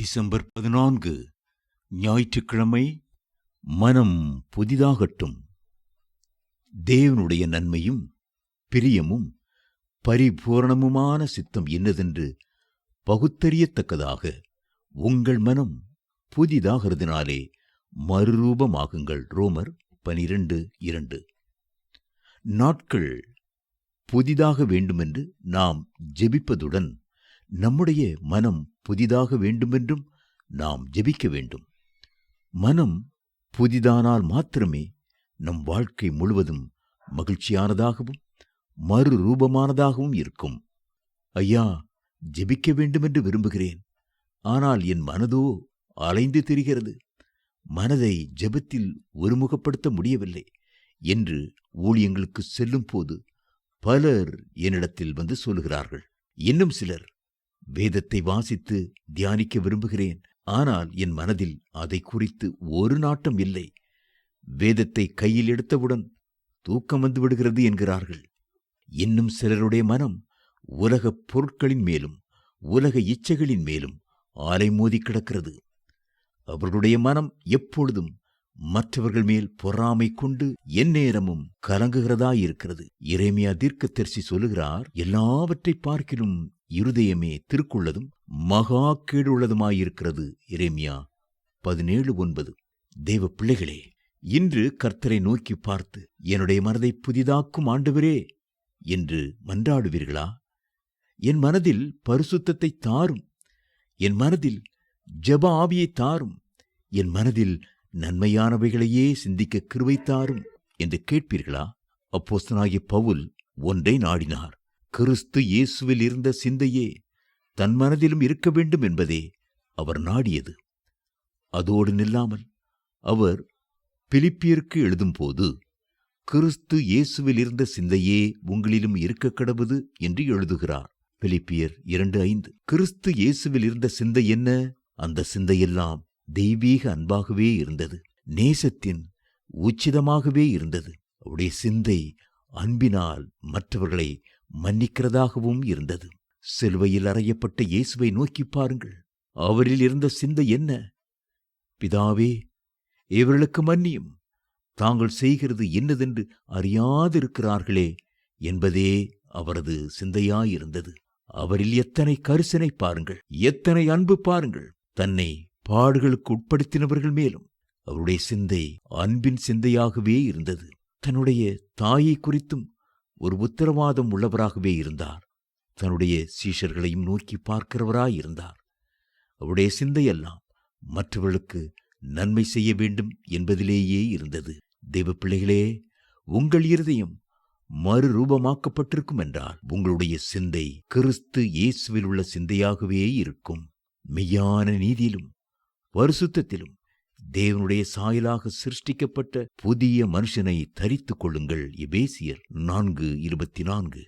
December 14 ஞாயிற்றுக்கிழமை. மனம் புதிதாகட்டும். தேவனுடைய நன்மையும் பிரியமும் பரிபூரணமுமான சித்தம் என்னதென்று பகுத்தறியத்தக்கதாக உங்கள் மனம் புதிதாகிறதுனாலே மறுரூபமாகுங்கள். ரோமர் 12:2. நாட்கள் புதிதாக வேண்டுமென்று நாம் ஜெபிப்பதுடன் நம்முடைய மனம் புதிதாக வேண்டுமென்றும் நாம் ஜெபிக்க வேண்டும். மனம் புதிதானால் மாத்திரமே நம் வாழ்க்கை முழுவதும் மகிழ்ச்சியானதாகவும் மறுரூபமானதாகவும் இருக்கும். ஐயா, ஜெபிக்க வேண்டுமென்று விரும்புகிறேன், ஆனால் என் மனதோ அலைந்து திரிகிறது, மனதை ஜெபத்தில் ஒருமுகப்படுத்த முடியவில்லை என்று ஊழியங்களுக்கு செல்லும் போது பலர் என்னிடத்தில் வந்து சொல்லுகிறார்கள். இன்னும் சிலர், வேதத்தை வாசித்து தியானிக்க விரும்புகிறேன், ஆனால் என் மனதில் அதை குறித்து ஒரு நாட்டம் இல்லை, வேதத்தை கையில் எடுத்தவுடன் தூக்கம் வந்து விடுகிறது என்கிறார்கள். இன்னும் சிலருடைய மனம் உலகப் பொருட்களின் மேலும் உலக இச்சைகளின் மேலும் அலைமோதி கிடக்கிறது. அவர்களுடைய மனம் எப்பொழுதும் மற்றவர்கள் மேல் பொறாமை கொண்டு எந்நேரமும் கலங்குகிறதாயிருக்கிறது. எரேமியா தீர்க்கதரிசி சொல்லுகிறார், எல்லாவற்றை பார்க்கிலும் இருதயமே திருக்குள்ளதும் மகா கேடுள்ளதுமாயிருக்கிறது. எரேமியா 17:9. தேவ பிள்ளைகளே, இன்று கர்த்தரை நோக்கி பார்த்து, என்னுடைய மனதை புதிதாக்கும் ஆண்டவரே என்று மன்றாடுவீர்களா? என் மனதில் பரிசுத்தத்தை தாரும், என் மனதில் ஜெப ஆவியை தாரும், என் மனதில் நன்மையானவைகளையே சிந்திக்க கிருபை தாரும் என்று கேட்பீர்களா? அப்போஸ்தலனாகிய பவுல் ஒன்றை நாடினார். கிறிஸ்து இயேசுவில் இருந்த சிந்தையே தன் மனதிலும் இருக்க வேண்டும் என்பதே அவர் நாடியது. அதோடு நில்லாமல் அவர் பிலிப்பியருக்கு எழுதும்போது, கிறிஸ்து இயேசுவில் இருந்த சிந்தையே உங்களிலும் இருக்க கடவுது என்று எழுதுகிறார். பிலிப்பியர் 2:5. கிறிஸ்து இயேசுவில் இருந்த சிந்தை என்ன? அந்த சிந்தையெல்லாம் தெய்வீக அன்பாகவே இருந்தது, நேசத்தின் உச்சிதமாகவே இருந்தது. அவருடைய சிந்தை அன்பினால் மற்றவர்களை மன்னிக்கிறதாகவும் இருந்தது. சிலுவையில் அறையப்பட்ட இயேசுவை நோக்கி பாருங்கள். அவரில் இருந்த சிந்தை என்ன? பிதாவே, இவர்களுக்கு மன்னியும், தாங்கள் செய்கிறது என்னதென்று அறியாதிருக்கிறார்களே என்பதே அவரது சிந்தையாயிருந்தது. அவரில் எத்தனை கரிசனை பாருங்கள், எத்தனை அன்பு பாருங்கள். தன்னை பாடுகளுக்கு உட்படுத்தினவர்கள் மேலும் அவருடைய சிந்தை அன்பின் சிந்தையாகவே இருந்தது. தன்னுடைய தாயை குறித்தும் ஒரு உத்தரவாதம் உள்ளவராகவே இருந்தார். தன்னுடைய சீஷர்களையும் நோக்கி பார்க்கிறவராயிருந்தார். அவருடைய சிந்தையெல்லாம் மற்றவர்களுக்கு நன்மை செய்ய வேண்டும் என்பதிலேயே இருந்தது. தேவ பிள்ளைகளே, உங்கள் இருதயம் மறுரூபமாக்கப்பட்டிருக்கும் என்றால் உங்களுடைய சிந்தை கிறிஸ்து இயேசுவில் உள்ள சிந்தையாகவே இருக்கும். மெய்யான நீதியிலும் பரிசுத்தத்திலும் தேவனுடைய சாயலாக சிருஷ்டிக்கப்பட்ட புதிய மனுஷனை தரித்துக் கொள்ளுங்கள். எபேசியர் 4:24.